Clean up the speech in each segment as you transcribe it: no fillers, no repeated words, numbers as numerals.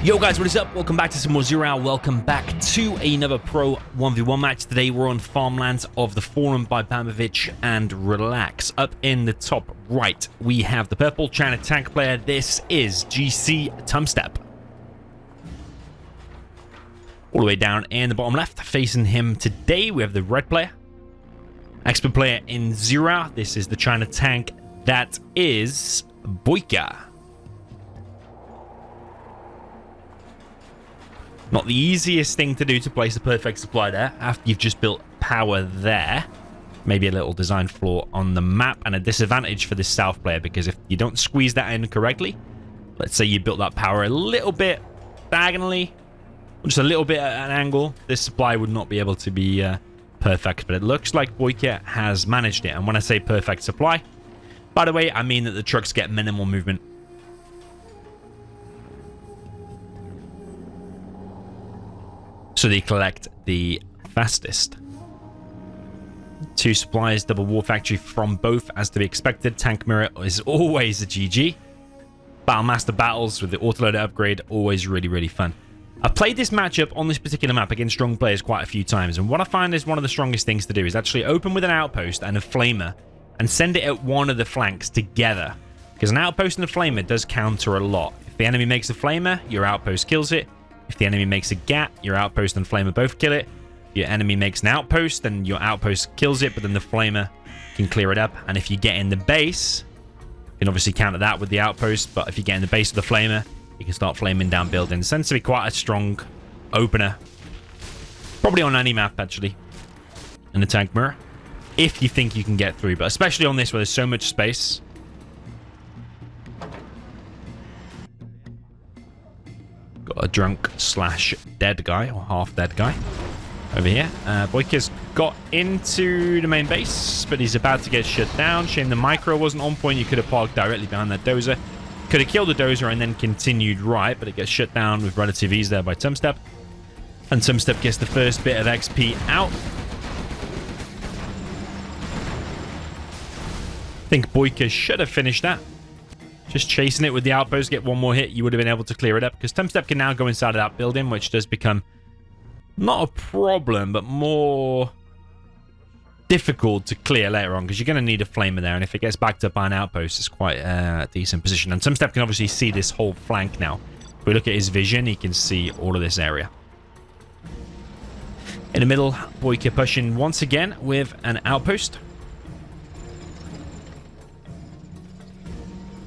Yo guys, what is up? Welcome back to some more Zero Hour. Welcome back to another Pro 1v1 match. Today we're on Farmlands of the Forum by Bamovich and Relax. Up in the top right, we have the purple China tank player. This is GC Tumstep. All the way down in the bottom left, facing him today, we have the red player. Expert player in Zero Hour. This is the China tank. That is BoYcaH. Not the easiest thing to do to place a perfect supply there after you've just built power there. Maybe a little design flaw on the map and a disadvantage for this south player, because if you don't squeeze that in correctly, let's say you built that power a little bit diagonally, just a little bit at an angle, this supply would not be able to be perfect. But it looks like BoYcaH has managed it. And when I say perfect supply, by the way, I mean that the trucks get minimal movement. So they collect the fastest. 2 supplies, double war factory from both, as to be expected. Tank mirror is always a GG. Battlemaster battles with the autoloader upgrade, always really fun. I've played this matchup on this particular map against strong players quite a few times, and what I find is one of the strongest things to do is actually open with an outpost and a flamer and send it at one of the flanks together, because an outpost and a flamer does counter a lot. If the enemy makes a flamer, your outpost kills it. If the enemy makes a gap, your outpost and flamer both kill it. If your enemy makes an outpost, then your outpost kills it, but then the flamer can clear it up. And if you get in the base, you can obviously counter that with the outpost, but if you get in the base of the flamer, you can start flaming down buildings. Tends to be quite a strong opener. Probably on any map, actually, in the tank mirror, if you think you can get through, but especially on this where there's so much space. Got a drunk slash dead guy, or half dead guy over here. BoYcaH's got into the main base, but he's about to get shut down. Shame the micro wasn't on point. You could have parked directly behind that dozer. Could have killed the dozer and then continued right, but it gets shut down with relative ease there by Tumstep. And Tumstep gets the first bit of XP out. I think BoYcaH should have finished that. Just chasing it with the outpost, get one more hit, you would have been able to clear it up, because Tumstep can now go inside of that building, which does become not a problem, but more difficult to clear later on, because you're going to need a flamer there, and if it gets backed up by an outpost, it's quite a decent position. And Tumstep can obviously see this whole flank now. If we look at his vision, he can see all of this area. In the middle, BoYcaH pushing once again with an outpost.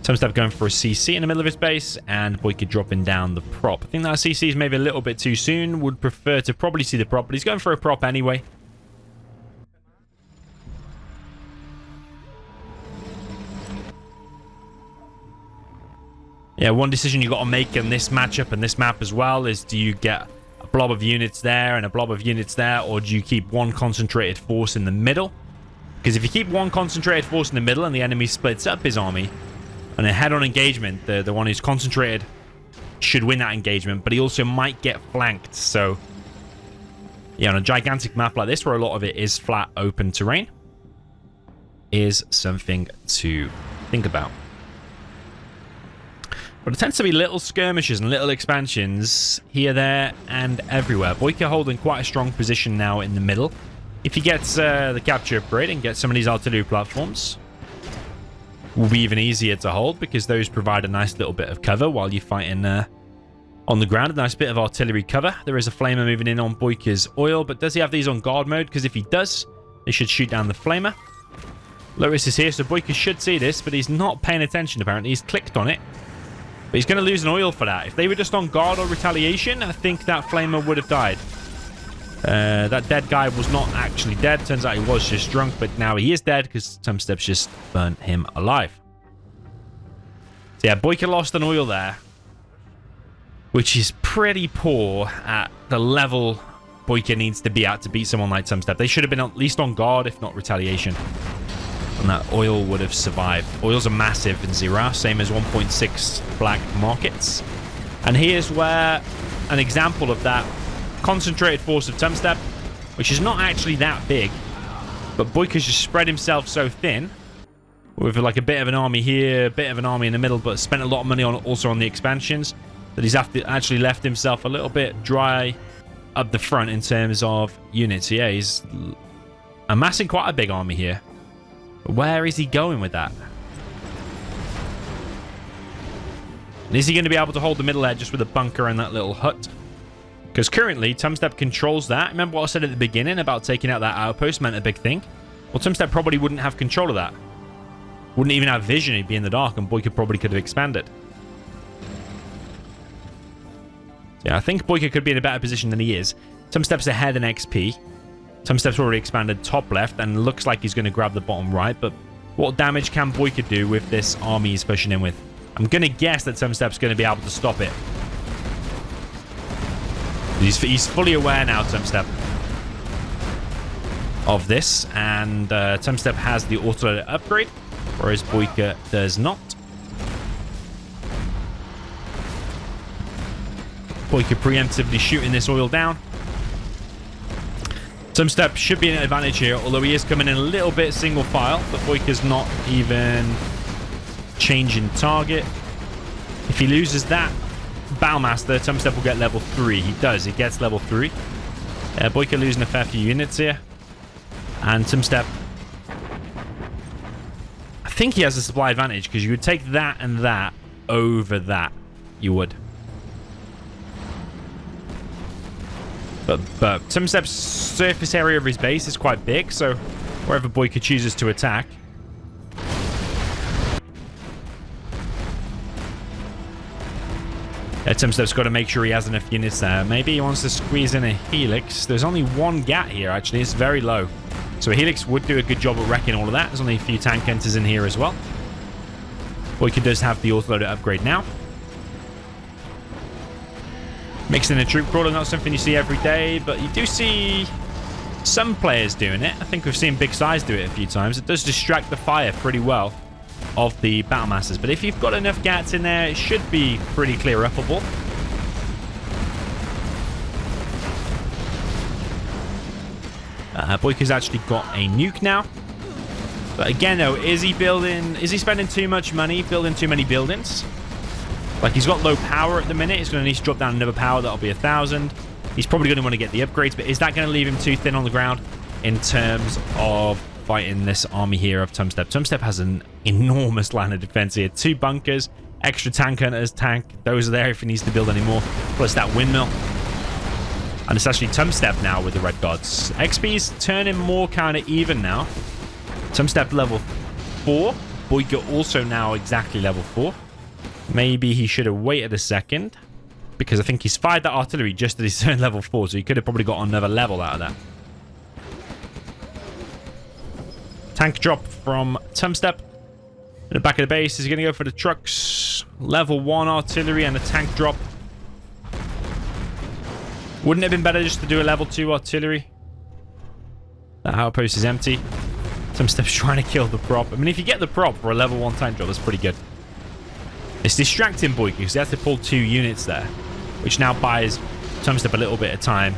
Tumstep going for a CC in the middle of his base, and BoYcaH dropping down the prop. I think that CC is maybe a little bit too soon. Would prefer to probably see the prop, but he's going for a prop anyway. Yeah, one decision you got to make in this matchup and this map as well is, do you get a blob of units there and a blob of units there, or do you keep one concentrated force in the middle? Because if you keep one concentrated force in the middle and the enemy splits up his army, and a head-on engagement, the one who's concentrated should win that engagement, but he also might get flanked. So, yeah, on a gigantic map like this, where a lot of it is flat, open terrain, is something to think about. But it tends to be little skirmishes and little expansions here, there, and everywhere. BoYcaH holding quite a strong position now in the middle. If he gets the capture upgrade and gets some of these artillery platforms, will be even easier to hold, because those provide a nice little bit of cover while you're fighting on the ground. A nice bit of artillery cover. There is a flamer moving in on BoYcaH's oil, but does he have these on guard mode? Because if he does, they should shoot down the flamer. Lotus is here, so BoYcaH should see this, but he's not paying attention apparently. He's clicked on it, but he's going to lose an oil for that. If they were just on guard or retaliation, I think that flamer would have died. That dead guy was not actually dead. Turns out he was just drunk, but now he is dead because Tumstep's just burnt him alive. So yeah, BoYcaH lost an oil there, which is pretty poor at the level BoYcaH needs to be at to beat someone like Tumstep. They should have been at least on guard, if not retaliation, and that oil would have survived. Oils are massive in Zero Hour, same as 1.6 black markets. And here's where an example of that concentrated force of Tumstep, which is not actually that big, but BoYcaH's just spread himself so thin with like a bit of an army here, a bit of an army in the middle, but spent a lot of money on also on the expansions. that he's actually left himself a little bit dry up the front in terms of units. Yeah, he's amassing quite a big army here. Where is he going with that? And is he going to be able to hold the middle edge just with a bunker and that little hut? Because currently, Tumstep controls that. Remember what I said at the beginning about taking out that outpost meant a big thing? Well, Tumstep probably wouldn't have control of that. Wouldn't even have vision. He'd be in the dark, and BoYcaH probably could have expanded. Yeah, I think BoYcaH could be in a better position than he is. Tumstep's ahead in XP. Tumstep's already expanded top left, and looks like he's going to grab the bottom right. But what damage can BoYcaH do with this army he's pushing in with? I'm going to guess that Tumstep's going to be able to stop it. He's fully aware now, Tumstep, of this. And Tumstep has the autoloader upgrade, whereas BoYcaH does not. BoYcaH preemptively shooting this oil down. Tumstep should be an advantage here, although he is coming in a little bit single file, but BoYcaH's not even changing target. If he loses that Battlemaster, Tumstep will get level 3. He does. He gets level 3. BoYcaH losing a fair few units here. And Tumstep, I think he has a supply advantage, because you would take that and that over that. You would. But Tumstep's surface area of his base is quite big, so wherever BoYcaH chooses to attack. Tumstep's got to make sure he has enough units there. Maybe he wants to squeeze in a Helix. There's only one GAT here, actually. It's very low. So a Helix would do a good job of wrecking all of that. There's only a few tank hunters in here as well. BoYcaH does have the autoloader upgrade now. Mixing a troop crawler, not something you see every day, but you do see some players doing it. I think we've seen Big Size do it a few times. It does distract the fire pretty well of the Battlemasters, but if you've got enough GATs in there, it should be pretty clear upable. BoYcaH's actually got a nuke now. But again, though, is he spending too much money building too many buildings? Like, he's got low power at the minute. He's going to need to drop down another power. That'll be 1,000. He's probably going to want to get the upgrades, but is that going to leave him too thin on the ground in terms of fighting this army here of Tumstep? Tumstep has an enormous line of defense here. 2 bunkers, extra tank hunters, those are there if he needs to build any more, plus that windmill. And it's actually Tumstep now with the red gods. XP's turning more kind of even now. Tumstep level 4. BoYcaH also now exactly level 4. Maybe he should have waited a second, because I think he's fired that artillery just as he's turned level 4, so he could have probably got another level out of that. Tank drop from Tumstep. In the back of the base, is he going to go for the trucks? Level 1 artillery and a tank drop. Wouldn't it have been better just to do a level 2 artillery? That outpost is empty. Tumstep's trying to kill the prop. I mean, if you get the prop for a level 1 tank drop, that's pretty good. It's distracting BoYcaH because he has to pull 2 units there, which now buys Tumstep a little bit of time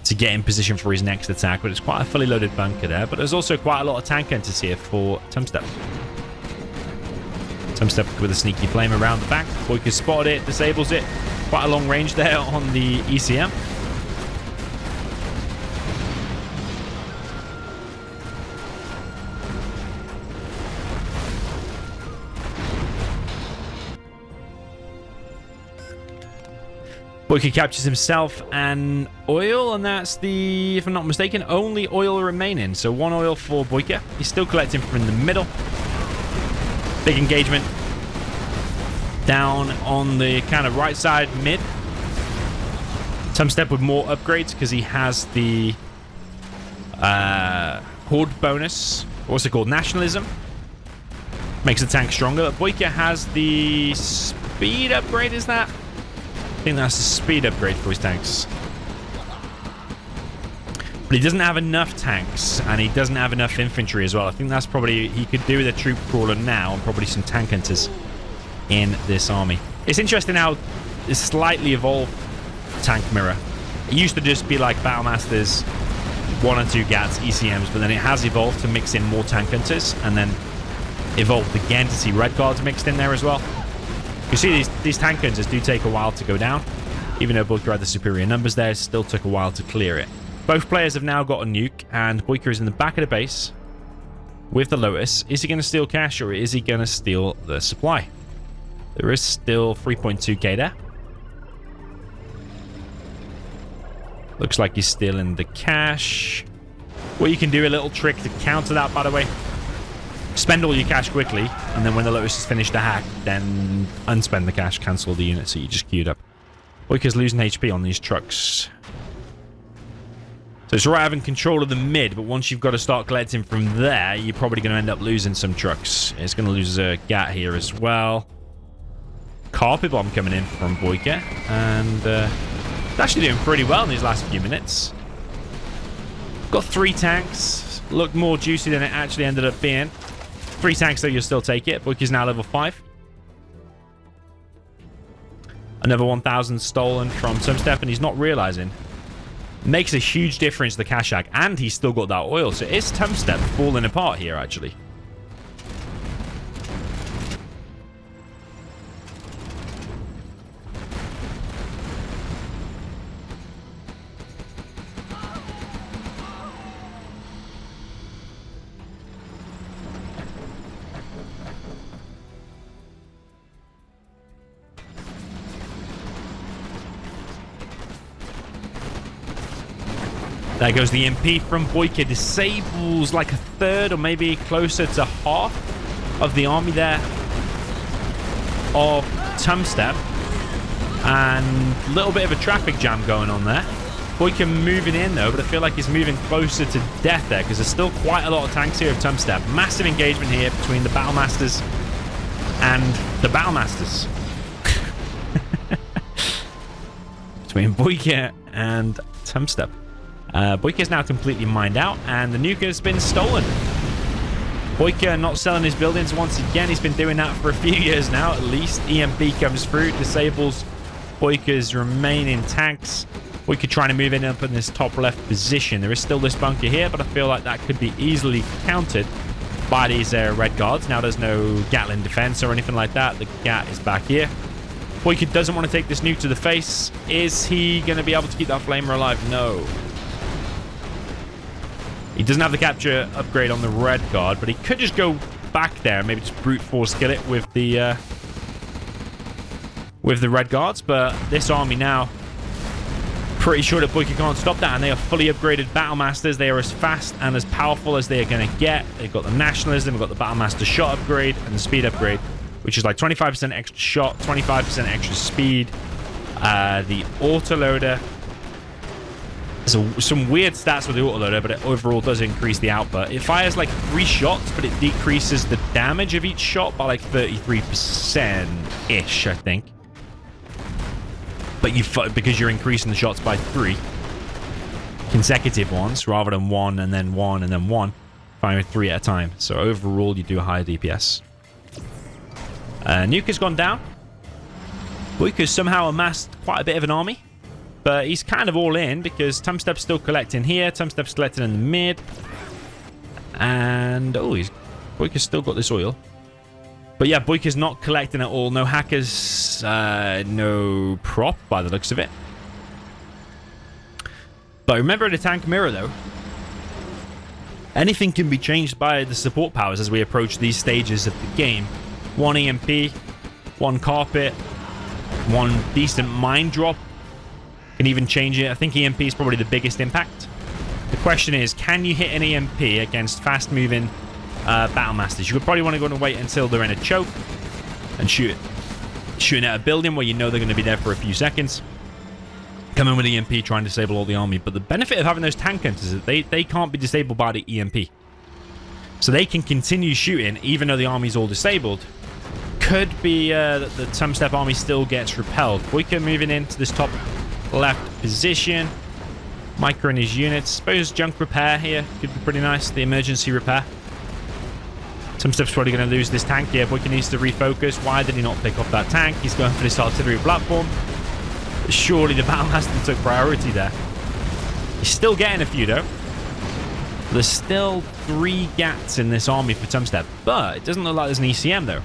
to get in position for his next attack. But it's quite a fully loaded bunker there. But there's also quite a lot of tank hunters here for Tumstep. Tumstep with a sneaky flame around the back. BoYcaH spotted it, disables it. Quite a long range there on the ECM. BoYcaH captures himself an oil, and that's the, if I'm not mistaken, only oil remaining. So 1 oil for BoYcaH. He's still collecting from the middle. Big engagement down on the kind of right side mid. Tumstep with more upgrades because he has the horde bonus. What's it called? Nationalism. Makes the tank stronger. BoYcaH has the speed upgrade, is that? I think that's a speed upgrade for his tanks. But he doesn't have enough tanks, and he doesn't have enough infantry as well. I think that's probably, he could do with a troop crawler now, and probably some tank hunters in this army. It's interesting how it's slightly evolved tank mirror. It used to just be like Battlemasters, 1 and 2 GATs, ECMs, but then it has evolved to mix in more tank hunters, and then evolved again to see red guards mixed in there as well. You see, these tank guns do take a while to go down. Even though BoYcaH had the superior numbers there, it still took a while to clear it. Both players have now got a nuke, and BoYcaH is in the back of the base with the Lotus. Is he going to steal cash, or is he going to steal the supply? There is still 3.2k there. Looks like he's stealing the cash. Well, you can do a little trick to counter that, by the way. Spend all your cash quickly, and then when the Lotus has finished the hack, then unspend the cash, cancel the unit, so you just queued up. BoYcaH's losing HP on these trucks. So it's right having control of the mid, but once you've got to start collecting from there, you're probably going to end up losing some trucks. It's going to lose a GAT here as well. Carpet bomb coming in from BoYcaH, and it's actually doing pretty well in these last few minutes. Got 3 tanks. Looked more juicy than it actually ended up being. 3 tanks, though, you'll still take it. BoYcaH's now level 5. Another 1,000 stolen from Tumstep, and he's not realizing. Makes a huge difference to the cash hack, and he's still got that oil. So is Tumstep falling apart here, actually? There goes the MP from BoYcaH. Disables like a third or maybe closer to half of the army there of Tumstep. And a little bit of a traffic jam going on there. BoYcaH moving in though, but I feel like he's moving closer to death there because there's still quite a lot of tanks here of Tumstep. Massive engagement here between the Battlemasters and the Battlemasters. Between BoYcaH and Tumstep. BoYcaH is now completely mined out, and the nuke has been stolen. BoYcaH not selling his buildings once again. He's been doing that for a few years now, at least. EMP comes through, disables BoYcaH's remaining tanks. BoYcaH trying to move in up in this top left position. There is still this bunker here, but I feel like that could be easily countered by these red guards. Now there's no Gatling defense or anything like that. The GAT is back here. BoYcaH doesn't want to take this nuke to the face. Is he going to be able to keep that flamer alive? No. He doesn't have the capture upgrade on the red guard, but he could just go back there and maybe just brute force kill it with the red guards. But this army now, pretty sure that BoYcaH can't stop that, and they are fully upgraded Battlemasters. They are as fast and as powerful as they are going to get. They've got the Nationalism, they've got the Battlemaster shot upgrade and the speed upgrade, which is like 25% extra shot, 25% extra speed. The autoloader. There's some weird stats with the autoloader, but it overall does increase the output. It fires like 3 shots, but it decreases the damage of each shot by like 33%-ish, I think. But because you're increasing the shots by 3 consecutive ones, rather than 1 and then 1 and then 1, firing 3 at a time. So overall, you do a higher DPS. Nuke has gone down. BoYcaH somehow amassed quite a bit of an army. But he's kind of all in because Tumstep's still collecting here. Tumstep's collecting in the mid. And, oh, BoYcaH's still got this oil. But yeah, BoYcaH's not collecting at all. No hackers, no prop by the looks of it. But remember the tank mirror, though. Anything can be changed by the support powers as we approach these stages of the game. 1 EMP, 1 carpet, 1 decent mine drop. Can even change it. I think EMP is probably the biggest impact. The question is, can you hit an EMP against fast-moving Battlemasters? You would probably want to go and wait until they're in a choke and shooting at a building where you know they're going to be there for a few seconds. Come in with EMP, try and disable all the army. But the benefit of having those tank hunters is that they can't be disabled by the EMP. So they can continue shooting even though the army's all disabled. Could be that the Tumstep army still gets repelled. BoYcaH moving into this top left position, micro in his units. Suppose junk repair here could be pretty nice. The emergency repair. Tumstep's probably going to lose this tank here. BoYcaH needs to refocus. Why did he not pick up that tank? He's going for this artillery platform. But surely the Battlemaster took priority there. He's still getting a few though. There's still 3 GATs in this army for Tumstep, but it doesn't look like there's an ECM though.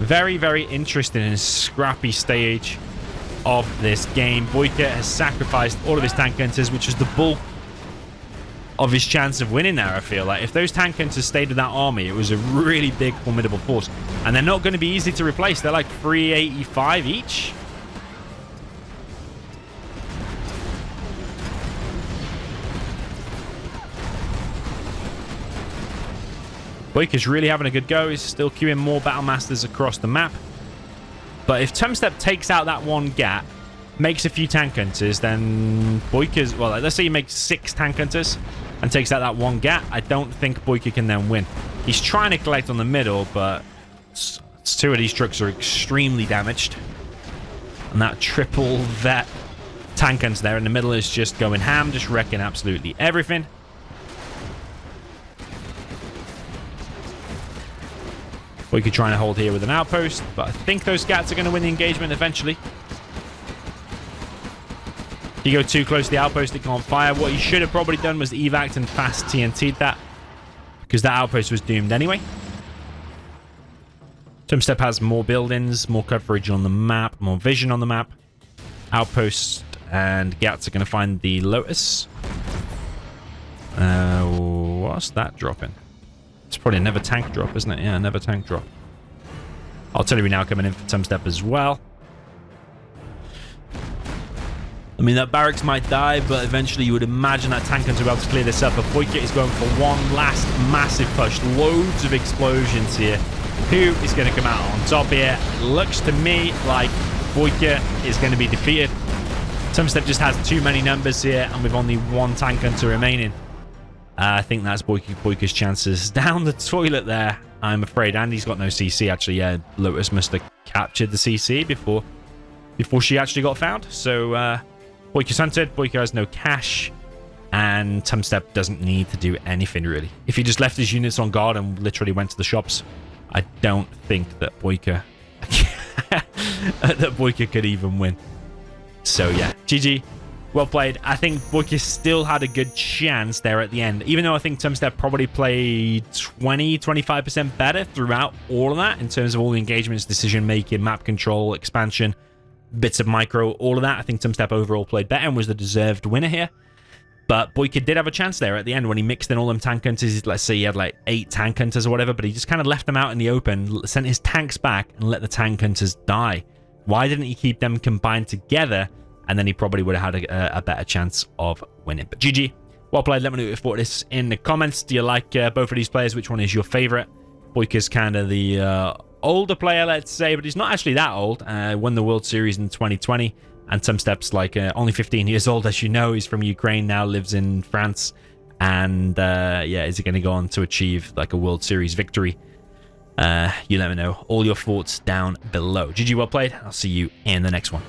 Very, very interesting and scrappy stage of this game. BoYcaH has sacrificed all of his tank hunters, which is the bulk of his chance of winning there, I feel like. If those tank hunters stayed with that army, it was a really big, formidable force. And they're not going to be easy to replace. They're like 385 each. BoYcaH's really having a good go. He's still queuing more Battle Masters across the map. But if Tumstep takes out that one gap, makes a few tank hunters, then BoYcaH's... Well, let's say he makes 6 tank hunters and takes out that one gap. I don't think BoYcaH can then win. He's trying to collect on the middle, but 2 of these trucks are extremely damaged. And that triple vet tank hunter there in the middle is just going ham, just wrecking absolutely everything. BoYcaH trying to hold here with an outpost, but I think those scats are going to win the engagement eventually. If you go too close to the outpost, it can't fire. What he should have probably done was evac and fast TNT'd that, because that outpost was doomed anyway. Tumstep has more buildings, more coverage on the map, more vision on the map. Outpost and Gats are going to find the Lotus. What's that dropping? It's probably a never tank drop, isn't it? Yeah, never tank drop. Artillery now coming in for Tumstep as well. I mean, that barracks might die, but eventually you would imagine that tank hunter will be able to clear this up. But BoYcaH is going for one last massive push. Loads of explosions here. Who is going to come out on top here? Looks to me like BoYcaH is going to be defeated. Tumstep just has too many numbers here, and with only one tank hunter remaining. I think that's BoYcaH's chances down the toilet there, I'm afraid. Andy's got no CC, actually. Yeah, Lotus must have captured the CC before she actually got found. So, BoYcaH's hunted. BoYcaH has no cash. And Tumstep doesn't need to do anything, really. If he just left his units on guard and literally went to the shops, I don't think that BoYcaH... that BoYcaH could even win. So, yeah. GG. Well played. I think BoYcaH still had a good chance there at the end, even though I think Tumstep probably played 20-25% better throughout all of that in terms of all the engagements, decision making, map control, expansion, bits of micro, all of that. I think Tumstep overall played better and was the deserved winner here. But BoYcaH did have a chance there at the end when he mixed in all them tank hunters. Let's say he had like 8 tank hunters or whatever, but he just kind of left them out in the open, sent his tanks back and let the tank hunters die. Why didn't he keep them combined together? And then he probably would have had a better chance of winning. But GG. Well played. Let me know what you thought of this in the comments. Do you like both of these players? Which one is your favorite? BoYcaH's kind of the older player, let's say, but he's not actually that old. Won the World Series in 2020. And Tumstep's like only 15 years old, as you know. He's from Ukraine now, lives in France. And yeah, is he going to go on to achieve like a World Series victory? You let me know all your thoughts down below. GG, well played. I'll see you in the next one.